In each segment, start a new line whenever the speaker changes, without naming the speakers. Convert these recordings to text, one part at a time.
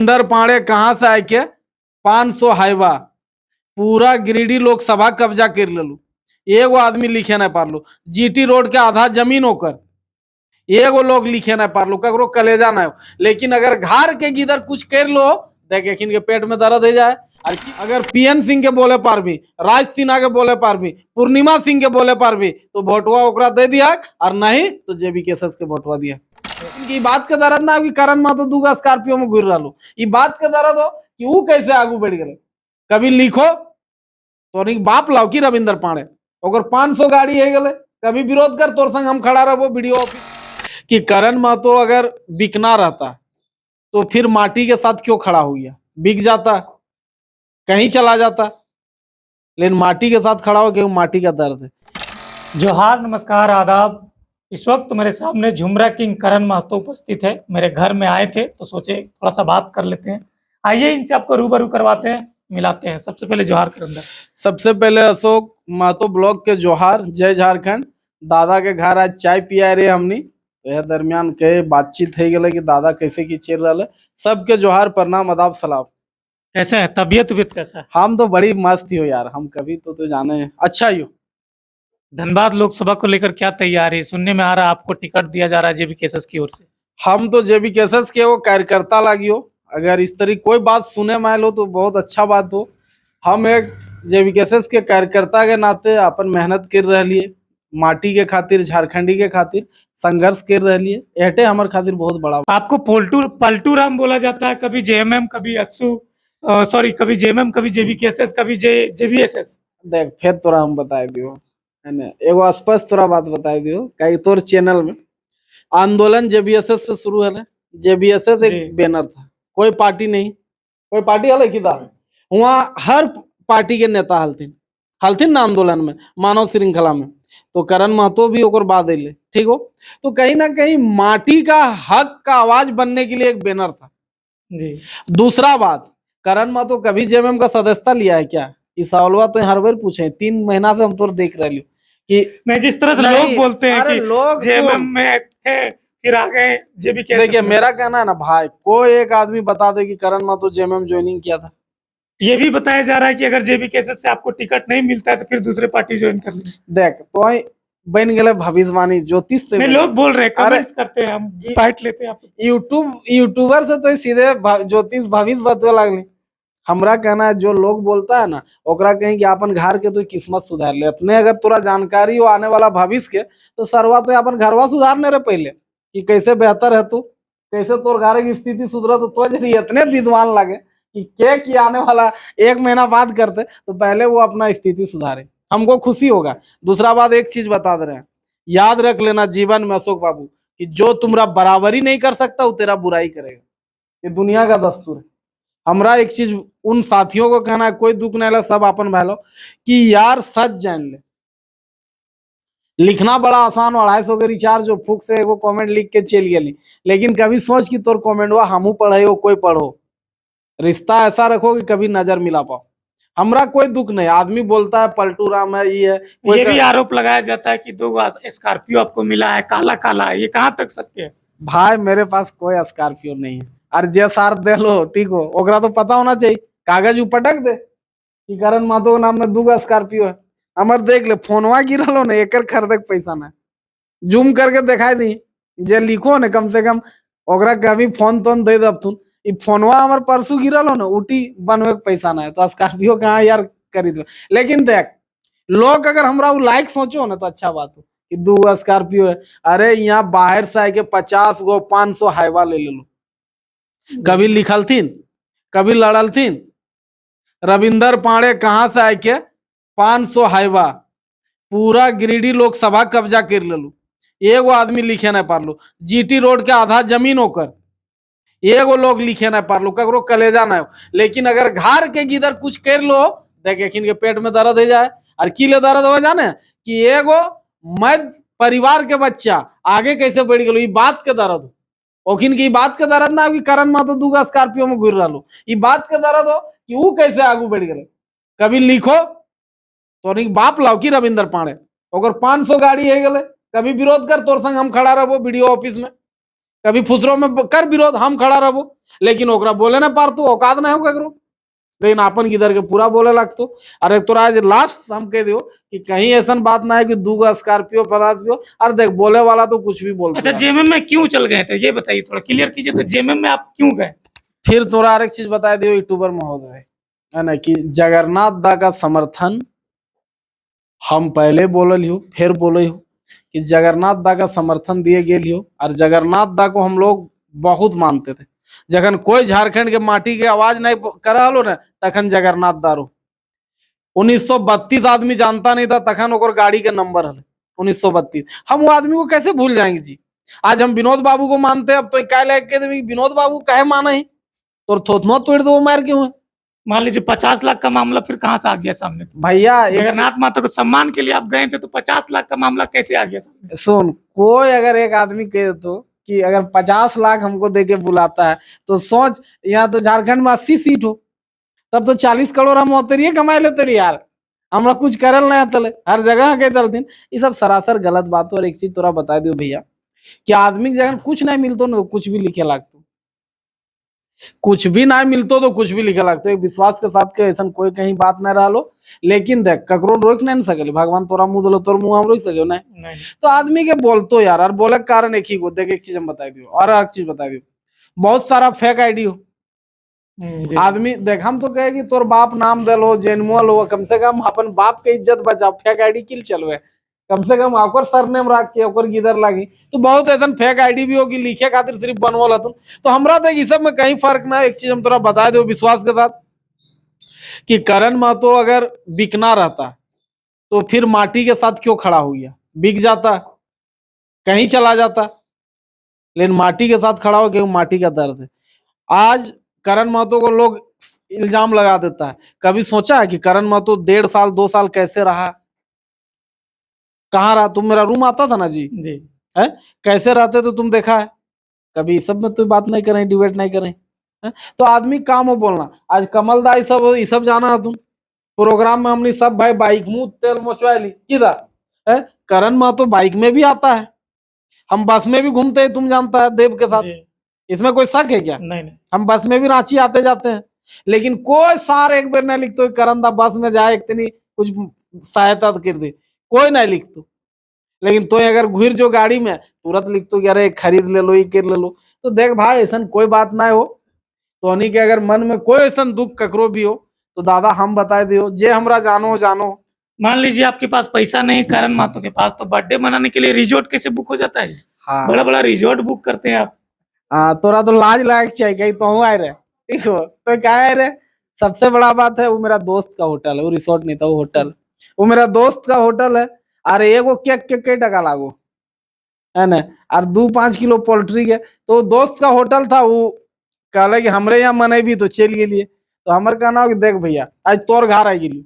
रविंदर पांडे कहाँ से आए के 500 हाइवा पूरा गिरिडीह लोकसभा कब्जा कर लेलू। एगो आदमी लिखे नहीं पारलू। जीटी रोड के आधा जमीन होकर एगो लोग लिखे नहीं पारलू, ककरो कलेजा नहीं हो। लेकिन अगर घर के गिदर कुछ कर लो देखे के पेट में दर्द हो जाए। अगर पीएन सिंह के बोले पार भी, राज सिन्हा के बोले पार भी, पूर्णिमा सिंह के बोले पार भी तो वोटवा ओकरा दे दिया, और नहीं तो जेबी केसस के वोटवा दिया। इनकी बात के दर्द ना कि करण महतो दूगो स्कॉर्पियो में घूर रहा। ये बात के दर्द हो कि वो कैसे आगू बढ़ गए। कभी लिखो तो बाप लाओ कि रविंदर पांडे अगर 500 गाड़ी है गले, कभी विरोध कर तोर संग हम खड़ा रहो वीडियो ऑफिस कि करण महतो अगर बिकना रहता तो फिर माटी के साथ क्यों खड़ा हो गया। बिक जाता कहीं चला जाता, लेकिन माटी के साथ खड़ा हो क्यों, माटी का दर्द है।
जोहार, नमस्कार, आदाब। इस वक्त मेरे सामने झुमरा किंग करण महतो उपस्थित है। मेरे घर में आए थे तो सोचे थोड़ा सा बात कर लेते हैं। आइए इनसे आपको रूबरू करवाते हैं, मिलाते हैं। सबसे पहले जोहार करण।
सबसे पहले अशोक महतो ब्लॉक के जोहार, जय झारखंड। दादा के घर आज चाय पिया रहे हमनी, तो यह दरमियान के बातचीत है गले कि दादा कैसे की चल रहा है। सबके जोहार, प्रणाम, आदाब, सलाम।
कैसे है तबीयत कैसा है?
हम तो बड़ी मस्त हो यार, हम कभी तो जाने हैं अच्छा ही हो।
धनबाद लोकसभा को लेकर क्या तैयारी? सुनने में आ रहा है आपको टिकट दिया जा रहा है जेबी केसस की ओर से।
हम तो जेबी केसस के वो कार्यकर्ता लगी हो। अगर इस तरह कोई बात सुने में आए तो बहुत अच्छा बात हो। हम एक जेबी केसस के कार्यकर्ता के नाते अपन मेहनत कर रही है, माटी के खातिर, झारखंडी के खातिर संघर्ष कर रही है। एटे हमारे खातिर बहुत बड़ा।
आपको पलटू राम बोला जाता है, कभी जेएमएम, कभी अक्सू, सॉरी, कभी जेएमएम, कभी जेबी केसस, कभी जेबीएसएस।
देख फिर तोरा हम बताए दियो है ना, एगो स्पष्ट तोरा बात बताए दियो कई तोर चैनल में आंदोलन जेबीएसएस से शुरू है। जेबीएसएस एक बैनर था, कोई पार्टी नहीं, कोई पार्टी हल कि वहाँ हर पार्टी के नेता हलथिन ना आंदोलन में, मानव श्रृंखला में। तो करण महतो भी ओकर बाद अले, ठीक हो। तो कहीं ना कहीं माटी का हक का आवाज बनने के लिए एक बैनर था
जी।
दूसरा बात, करण महतो कभी जेएमएम का सदस्यता लिया है क्या? इस सवाल तो हर बार पूछे, 3 महीना से हम तो देख रहे हो कि
नहीं, जिस तरह से लोग बोलते हैं कि
लोग
जेएमएम में थे फिर आ गए जेबी केसस।
देखिए मेरा कहना है ना भाई, कोई एक आदमी बता दे कि करण महतो जेएमएम ज्वाइनिंग किया था।
ये भी बताया जा रहा है कि अगर जेबी केसस से आपको टिकट नहीं मिलता है तो फिर दूसरे पार्टी ज्वाइन कर लें।
देख तो बन गए भविष्यवाणी, ज्योतिष
नहीं, लोग बोल रहे हैं, कमेंट्स करते हैं, हम बाइट लेते हैं।
यूट्यूबर से तो सीधे ज्योतिष भविष्य बतवे लगली। हमरा कहना है जो लोग बोलता है ना ओकरा कहीं कि अपन घर के तो किस्मत सुधार ले। अपने अगर तोरा जानकारी हो आने वाला भविष्य के तो सरवा तो अपन घरवा सुधारने रहे पहले कि कैसे बेहतर है तू, कैसे तोर घर की स्थिति सुधरा। तो यदि इतने विद्वान लगे कि के आने वाला 1 महीना बाद करते तो पहले वो अपना स्थिति सुधारे, हमको खुशी होगा। दूसरा बात एक चीज बता दे रहे हैं, याद रख लेना जीवन में अशोक बाबू कि जो तुम्हारा बराबरी नहीं कर सकता वो तेरा बुराई करेगा। ये दुनिया का दस्तूर है। हमरा एक चीज उन साथियों को कहना है, कोई दुख नहीं ला, सब अपन भालो कि यार सच जान ले। लिखना बड़ा आसान, 250 के रिचार्ज हो, फूक से एगो कमेंट लिख के चल गई। लेकिन कभी सोच कि तोर कमेंट हुआ हमू पढ़े हो, कोई पढ़ो, रिश्ता ऐसा रखो कि कभी नजर मिला पाओ। हमरा कोई दुख नहीं, आदमी बोलता है पलटू राम है, ये है।
ये भी आरोप लगाया जाता है कि 2 स्कॉर्पियो आपको मिला है, काला काला है, ये कहाँ तक सत्य है?
भाई मेरे पास कोई स्कॉर्पियो नहीं है। और जे सार दे लो ठीक हो, ओकरा तो पता होना चाहिए, कागज पटक दे कि करण महतो के नाम में 2 स्कॉर्पियो है। हमार देख ले फोनवा गिरल हो ना, एकर खरीदे के पैसा ना, जूम करके दिखाई दी जे लिखो ने कम से कम ओकरा कभी फोन तोन दे दब तुम। ई फोनवा हमार परसों गिरल हो ना, उटी बनवे के पैसा ना है, तो स्कॉर्पियो कहाँ यार खरीद। लेकिन देख लोग अगर हमरा लाइक सोचो ना तो अच्छा बात हो कि 2 स्कॉर्पियो है। अरे यहाँ बाहर से आके 50 गो 500 हाइवा ले लो, कभी लिखल थीन, कभी लड़ल थीन। रविंदर पांडे कहाँ से आए के 500 हाइवा पूरा गिरिडीह लोकसभा कब्जा कर लेलू। एगो आदमी लिखे नहीं पारलू। जीटी रोड के आधा जमीन होकर एगो लोग लिखे नहीं पारलू, ककरो कलेजा नहीं हो। लेकिन अगर घर के गिदर कुछ कर लो देखे के पेट में दर्द हो जाए। और की ले दर्द हो जाने कि एगो मध्य परिवार के बच्चा आगे कैसे बढ़ गए, बात के दर्द हो। ओखिन की बात के दर्द ना हो कि करण महतो 2 स्कॉर्पियो में घूर रहा, ये बात के दर्द हो कि वो कैसे आगू बढ़ गए। कभी लिखो तो बाप लाओ कि रविंदर पांडे अगर 500 गाड़ी है गले, कभी विरोध कर तोर संग हम खड़ा रहो वीडियो ऑफिस में कभी फुसरो में कर विरोध, हम खड़ा रहो, लेकिन ओकरा बोले ना पार तो औकात ना हो करो, लेकिन अपन किधर के पूरा बोले लगतो। अरे तोरा आज लास्ट हम कह दियो कि कहीं ऐसा बात ना है कि 2 स्कॉर्पियो परास्पियो, अरे देख बोले वाला तो कुछ भी बोलते
अच्छा,
हैं।
जेएमएम में क्यों चल गए थे, ये बताइए, थोड़ा क्लियर कीजिए, तो जेएमएम में आप क्यों गए?
फिर तोरा एक चीज बता दियो यूट्यूबर महोदय, है ना, कि जगन्नाथ दा का समर्थन हम पहले बोलल हो, फिर बोले हो कि जगन्नाथ दा का समर्थन दिए गेल हो, और जगन्नाथ दा को हम लोग बहुत मानते थे। जखन कोई झारखंड के माटी के आवाज नहीं करा हलो ना, तखन जगन्नाथ दारो 1932 आदमी जानता नहीं था, तखन ओकर गाड़ी के नंबर है 1932। हम वो आदमी को कैसे भूल जाएंगे जी। आज हम विनोद बाबू को मानते हैं, अब तो क्या लग के विनोद बाबू कहे माना ही, तो थोथमा तोड़ दो, वो मार क्यों है?
मान लीजिए 50 लाख का मामला फिर कहाँ से आ गया सामने?
भैया
जगन्नाथ माता को सम्मान के लिए आप गए थे, तो 50 लाख का मामला कैसे आ गया सामने?
सुन, कोई अगर एक आदमी कह दो कि अगर 50 लाख हमको दे के बुलाता है, तो सोच, यहाँ तो झारखंड में 80 सीट हो, तब तो 40 करोड़ हम उतरिए कमाए लेते रही यार, हमरा कुछ करल नहीं तले, हर जगह के चलती। ये सब सरासर गलत बात। और एक चीज तोरा बता दियो भैया, कि आदमी जगह कुछ नहीं मिलतो ना, कुछ भी लिखे लगतो, कुछ भी ना मिलतो तो कुछ भी लिखे लगतो। विश्वास के साथ के ऐसा कोई कहीं बात नहीं रहा लो, लेकिन देख ककरो रोक नहीं सके, भगवान तोरा मुंह दलो, तोर मुंह हम रोक सके नहीं। तो आदमी के बोलतो यार, और बोले कारण एक ही को देख, एक चीज हम बता दियो, और एक चीज बता दियो, बहुत सारा फेक आईडी हो। आदमी देख, हम तो कहे कि तोर बाप नाम दलो, जेनमल हो, कम से कम अपन बाप के इज्जत बचाओ, फेक आईडी किल चलवे, कम से कम ओकर सरनेम रख के ओकर गिदर लागी। तो बहुत ऐसा फेक आईडी भी होगी, लिखे खातिर सिर्फ बनवल हतुन। तो हमरा तक इस सब में कहीं फर्क ना है। एक चीज हम तोरा बता दो विश्वास के साथ, कि करण महतो अगर बिकना रहता तो फिर माटी के साथ क्यों खड़ा हो गया? बिक जाता, कहीं चला जाता, लेकिन माटी के साथ खड़ा हो, क्यों? माटी का दर्द है। आज करण महतो को लोग इल्जाम लगा देता है, कभी सोचा है कि करण महतो 1.5 साल 2 साल कैसे रहा? कहाँ रहा? तुम मेरा रूम आता था ना जी, है कैसे रहते थे तुम देखा है? कभी इस सब में तो बात नहीं करें, डिबेट नहीं करें, है? तो आदमी काम हो बोलना। आज कमल दा ये सब जाना है तुम, प्रोग्राम में हमने सब भाई बाइक मुंह तेल मचवा ली किधर है? करण महतो बाइक में भी आता है, हम बस में भी घूमते हैं, तुम जानता है, देव के साथ। इसमें कोई शक है क्या?
नहीं।
हम बस में भी रांची आते जाते हैं, लेकिन कोई सार एक बार नहीं लिखते करण दा बस में जाए इतनी कुछ सहायता कर दे, कोई नहीं लिखतो। लेकिन तो अगर घुर जो गाड़ी में, तुरंत लिखतो कि अरे खरीद ले लो, ये कर ले लो। तो देख भाई, ऐसा कोई बात ना हो, तो के अगर मन में कोई ऐसा दुख ककरो भी हो, तो दादा हम बता दियो, जे हमरा जानो जानो।
मान लीजिए आपके पास पैसा नहीं, करण महतो के पास, तो बर्थडे मनाने के लिए रिजॉर्ट कैसे बुक हो जाता है?
हाँ,
बड़ा बड़ा रिजॉर्ट बुक करते हैं आप।
हाँ, तोरा तो लाज लायक चाहिए, कहीं तो आए रहे, ठीक हो तो क्या आए रहे। सबसे बड़ा बात है, वो मेरा दोस्त का होटल है, वो रिसोर्ट नहीं था, वो होटल, वो मेरा दोस्त का होटल है। अरे एगो केक के कई टका लागो, है ना, और 2-5 किलो पोल्ट्री के, तो दोस्त का होटल था। वो कहले कि हमरे यहाँ मने भी तो चल गेलिए। तो हमारे कहना कि देख भैया, आज तोर घर आ गेली,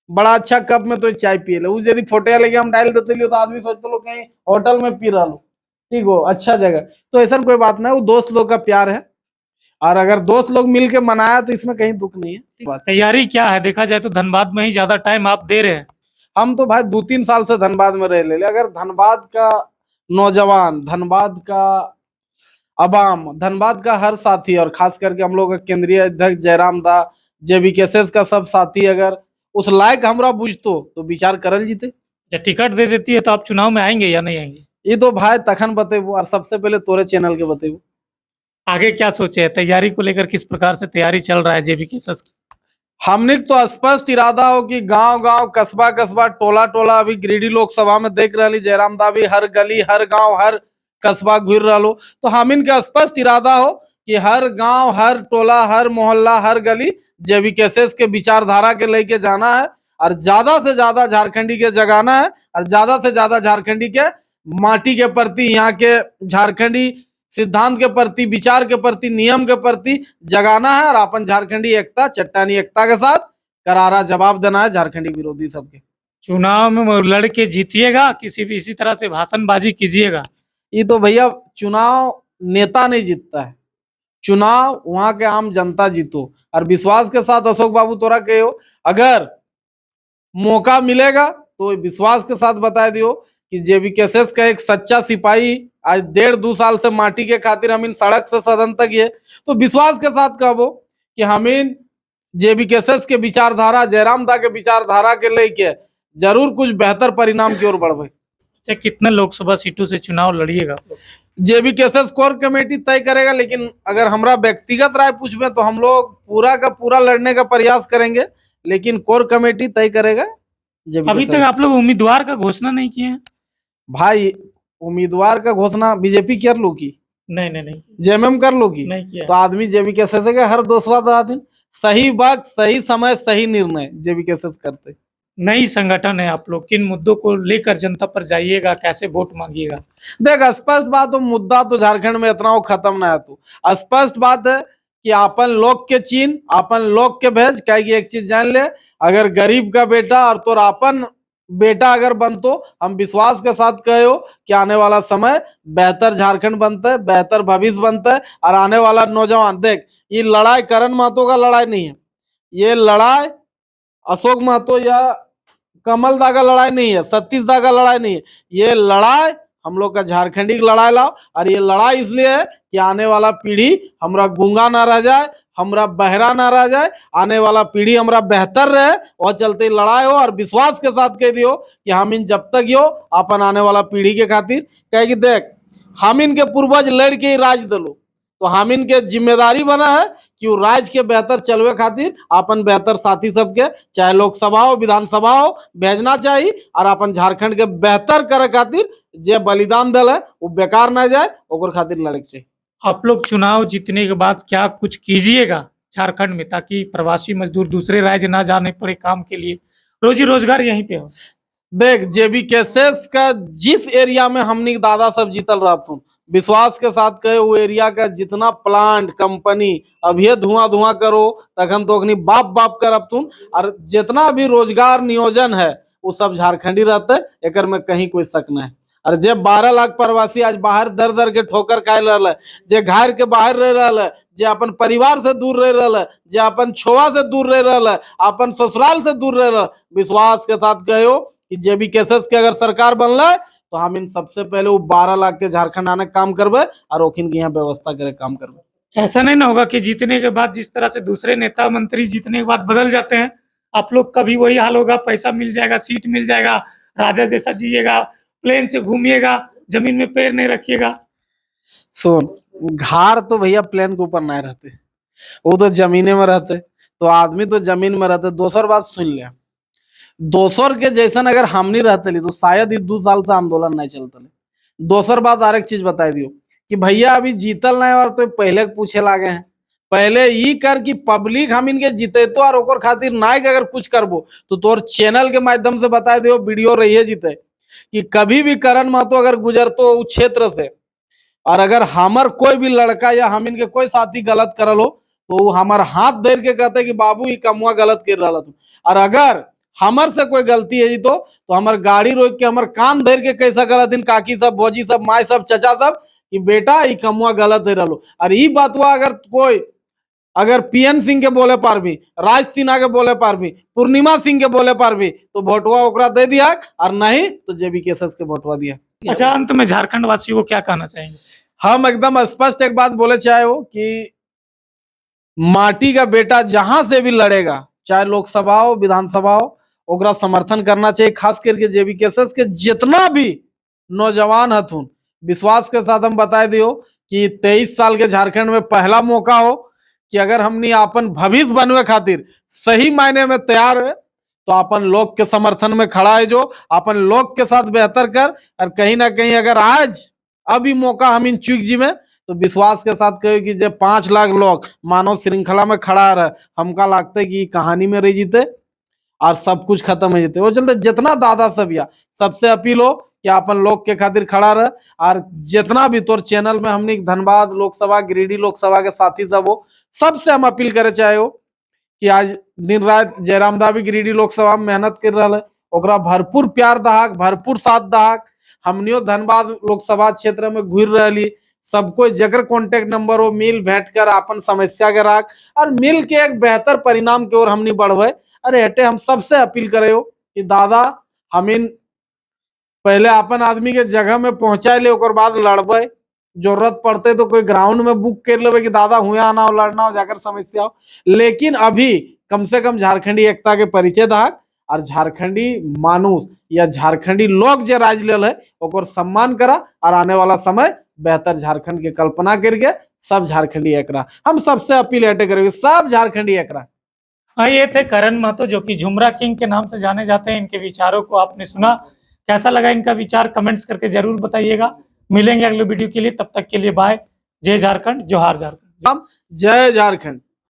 बड़ा अच्छा कप में तो चाय पिए ले, उस यदि फोटो लेके हम डाल देते लियो, तो आदमी सोचते लोग कहीं होटल में पी रहा लो, ठीक हो, अच्छा जगह। तो ऐसा कोई बात नहीं, वो दोस्त लोग का प्यार है, और अगर दोस्त लोग मिलके मनाया तो इसमें कहीं दुख नहीं है।
तैयारी क्या है? देखा जाए तो धनबाद में ही ज्यादा टाइम आप दे रहे हैं।
हम तो भाई 2-3 साल से धनबाद में रह ले। अगर धनबाद का नौजवान, धनबाद का अवाम, धनबाद का हर साथी, और खास करके हम लोग का केंद्रीय अध्यक्ष जयराम दा, JBKSS का सब साथी अगर उस लायक हमरा बुझतो तो विचार करल जीते।
जब टिकट दे देती है तो आप चुनाव में आएंगे या नहीं आएंगे?
ये तो भाई तखन बतेबू, और सबसे पहले तोरे चैनल के बतेबू।
आगे क्या सोचे हैं? तैयारी को लेकर किस प्रकार से तैयारी चल रहा है JBKSS की?
हमने तो स्पष्ट इरादा हो कि गांव गांव, कस्बा कस्बा, टोला टोला, अभी गिरिडीह लोकसभा में देख रही जयराम दा भी हर गली, हर गांव, हर कस्बा घूर रहा लो। तो हम इनका स्पष्ट इरादा हो कि हर गांव, हर टोला, हर मोहल्ला, हर गली JBKSS के विचारधारा के लेके जाना है, और ज्यादा से ज्यादा झारखंडी के जगाना है, और ज्यादा से ज्यादा झारखंडी के माटी के प्रति, यहाँ के झारखंडी सिद्धांत के प्रति, विचार के प्रति, नियम के प्रति जगाना है, और अपन झारखंडी एकता, चट्टानी एकता के साथ करारा जवाब देना है झारखंडी विरोधी सबके।
चुनाव में लड़ के जीतिएगा, किसी भी इसी तरह से भाषणबाजी कीजिएगा?
ये तो भैया चुनाव नेता नहीं जीतता है, चुनाव वहां के आम जनता जीतो। और विश्वास के साथ अशोक बाबू तोरा कहो, अगर मौका मिलेगा तो विश्वास के साथ बता दियो कि जेबीकेएसएस का एक सच्चा सिपाही आज 1.5-2 साल से माटी के खातिर हम इन सड़क से सदन तक ये, तो विश्वास के साथ कहबो कि हम इन जेबीकेएसएस के विचारधारा, जयराम दा के विचारधारा के लेके जरूर कुछ बेहतर परिणाम की ओर बढ़बे।
अच्छा, कितने लोकसभा सीटों से चुनाव लड़िएगा आप लोग?
जेबीकेएसएस कोर कमेटी तय करेगा, लेकिन अगर हमरा व्यक्तिगत राय पूछबे तो हम लोग पूरा का पूरा लड़ने का प्रयास करेंगे, लेकिन कोर कमेटी तय करेगा
अभी
जेबीकेएसएस।
तक आप लोग उम्मीदवार का घोषणा नहीं किए हैं?
भाई उम्मीदवार का घोषणा बीजेपी कर लो की,
नहीं
जेएमएम कर लो की,
नहीं किया।
तो आदमी जेबीकेएसएस के हर 2 दिन सही वक्त, सही समय, सही निर्णय जेबीकेएसएस करते।
नई संगठन है आप लोग, किन मुद्दों को लेकर जनता पर जाइएगा, कैसे वोट मांगिएगा?
देख स्पष्ट बात हो, मुद्दा तो झारखंड में इतना वो खत्म ना है, तो स्पष्ट बात है कि अपन लोग के चीन, अपन लोग के भेज, कहेगी एक चीज जान ले, अगर गरीब का बेटा और तोर अपन बेटा अगर बनतो, हम विश्वास के साथ कहे हो कि आने वाला समय बेहतर झारखंड बनता है, बेहतर भविष्य बनता है। और आने वाला नौजवान देख, ये लड़ाई करण महतो का लड़ाई नहीं है, ये लड़ाई अशोक महतो या कमल दा का लड़ाई नहीं है, सतीश दा का लड़ाई नहीं है, ये लड़ाई हम लोग का झारखंडी की लड़ाई लाओ। और ये लड़ाई इसलिए है कि आने वाला पीढ़ी हमरा गूंगा ना रह जाए, हमरा बहरा ना रह जाए, आने वाला पीढ़ी हमरा बेहतर रहे, और चलते लड़ाई हो। और विश्वास के साथ कह दियो कि हम इन जब तक यो अपन आने वाला पीढ़ी के खातिर, कहे कि देख हम इनके पूर्वज लड़ के ही राज दिलो, तो हम इनके जिम्मेदारी बना है कि वो राज्य के बेहतर चलवे खातिर अपन बेहतर साथी सबके, चाहे लोकसभा हो, विधानसभा हो, भेजना चाहिए। और अपन झारखंड के बेहतर करे खातिर जे बलिदान दल है वो बेकार ना जाए, ओकर खातिर लड़े के चाहिए।
आप लोग चुनाव जीतने के बाद क्या कुछ कीजिएगा झारखंड में, ताकि प्रवासी मजदूर दूसरे राज्य ना जाने पड़े काम के लिए, रोजी रोजगार यहीं पे हो?
देख जेबीकेएसएस का जिस एरिया में हमनी दादा सब जीतल रहतुन, विश्वास के साथ कहे वो एरिया का जितना प्लांट, कंपनी अभी धुआं धुआं करो, तखन तो अग्नि बाप बाप करतुन। और जितना भी रोजगार नियोजन है वो सब झारखंडी रहते, एकर में कहीं कोई शक नहीं। और जे 12 लाख प्रवासी आज बाहर दर दर के ठोकर खाए रहा है, जे घर के बाहर रह रहा है, जे अपन परिवार से दूर रह रहा है, जे अपन छोवा से दूर रह रहा है, अपन ससुराल से दूर रह रहा है, विश्वास के साथ कहो कि जेबीकेएसएस के अगर सरकार बनला तो हम इन सबसे पहले वो 12 लाख के झारखंड आने काम करबे और ओखिन की यहाँ व्यवस्था करे काम करबे।
ऐसा नहीं ना होगा कि जीतने के बाद जिस तरह से दूसरे नेता मंत्री जीतने के बाद बदल जाते हैं, आप लोग का भी वही हाल होगा? पैसा मिल जाएगा, सीट मिल जाएगा, राजा जैसा जिएगा, प्लेन से घूमिएगा, जमीन में पैर नहीं रखिएगा।
सुन, घर तो भैया प्लेन के ऊपर नहीं रहते, वो तो जमीने में रहते, तो आदमी तो जमीन में रहते। दोसर बात सुन ले, दोसर के जैसन अगर हम नहीं रहते तो शायद 2 साल से आंदोलन नहीं चलते। दोसर बात और एक चीज बता दियो कि भैया अभी जीतल नहीं और तो पहले पूछे लागे हैं, पहले ई कर कि पब्लिक हम इनके जीते तो और ओकर खातिर नायक अगर कुछ करबो तो तोर चैनल के माध्यम से बता दियो, वीडियो रहिए जीते कि कभी भी करण महतो अगर गुजरतो उस क्षेत्र से, और अगर हमार कोई भी लड़का या हम इनके कोई साथी गलत करल हो तो हमार हाथ धर के कहते कि बाबू ये कमुआ गलत कर रहा तू। और अगर हमर से कोई गलती है तो हमार गाड़ी रोक के हमार कान धर के कैसा करथिन काकी सब, भौजी सब, माई सब, चचा सब कि बेटा ये कमुआ गलत है रहो। और ये बात हुआ अगर कोई अगर पीएन सिंह के बोले पार भी, राज सिन्हा के बोले पार भी, पूर्णिमा सिंह के बोले पार भी, तो भोटवा ओकरा दे दिया, और नहीं तो जेबीकेएसएस के भोटवा दिया।
अच्छा, अंत में झारखंड वासियों को क्या कहना चाहेंगे?
हम एकदम स्पष्ट एक बात बोले चाहे हो कि माटी का बेटा जहां से भी लड़ेगा, चाहे लोकसभा हो, विधानसभा हो, ओकरा समर्थन करना चाहिए। खास करके जेबीकेएसएस के जितना भी नौजवान हथुन, विश्वास के साथ हम बता दियो कि 23 साल के झारखंड में पहला मौका हो कि अगर हमने अपन भविष्य बनवे खातिर सही मायने में तैयार है तो अपन लोग के समर्थन में खड़ा है, जो अपन लोग के साथ बेहतर कर। और कहीं ना कहीं अगर आज अभी मौका हम इन चूक जी में, तो विश्वास के साथ कहे कि जब 5 लाख लोग मानव श्रृंखला में खड़ा रहे, हमका लगता है कि कहानी में रह जीते और सब कुछ खत्म हो जाते। वो चलते जितना दादा सब या सबसे अपील हो कि अपन लोग के खातिर खड़ा रहे। और जितना भी तोर चैनल में हमने धनबाद लोकसभा, गिरिडीह लोकसभा के साथी सब हो, सबसे हम अपील करे चाहे हो कि आज दिन रात जयराम दा भी गिरिडीह लोकसभा में मेहनत कर रहा है, ओकरा भरपूर प्यार दहाक, भरपूर साथ दहाक। हमनियो धनबाद लोकसभा क्षेत्र में घूर रही, सबको जगर कॉन्टेक्ट नंबर हो, मिल भेंट कर अपन समस्या के राख और मिल के एक बेहतर परिणाम की ओर हमनी बढ़वे। अरे हटे हम सबसे अपील करे हो कि दादा हम इन पहले अपन आदमी के जगह में पहुंचा ले, ओकर बाद लड़बे। जरूरत पड़ते तो कोई ग्राउंड में बुक कर लेवे कि दादा हुए आना हो, लड़ना हो, जाकर समस्या हो। लेकिन अभी कम से कम झारखंडी एकता के परिचय दहक, और झारखंडी मानुष या झारखंडी लोग जो राज लेल है ओकर सम्मान करा, और आने वाला समय बेहतर झारखंड की कल्पना करके सब झारखंडी एक रहा। हम सबसे अपील हटे करेंगे, सब झारखंडी एक रहा।
हाँ, ये थे करण महतो, जो कि झुमरा किंग के नाम से जाने जाते हैं। इनके विचारों को आपने सुना, कैसा लगा इनका विचार कमेंट्स करके जरूर बताइएगा। मिलेंगे अगले वीडियो के लिए, तब तक के लिए बाय। जय झारखंड, जोहार झारखंड।
जय झारखंड।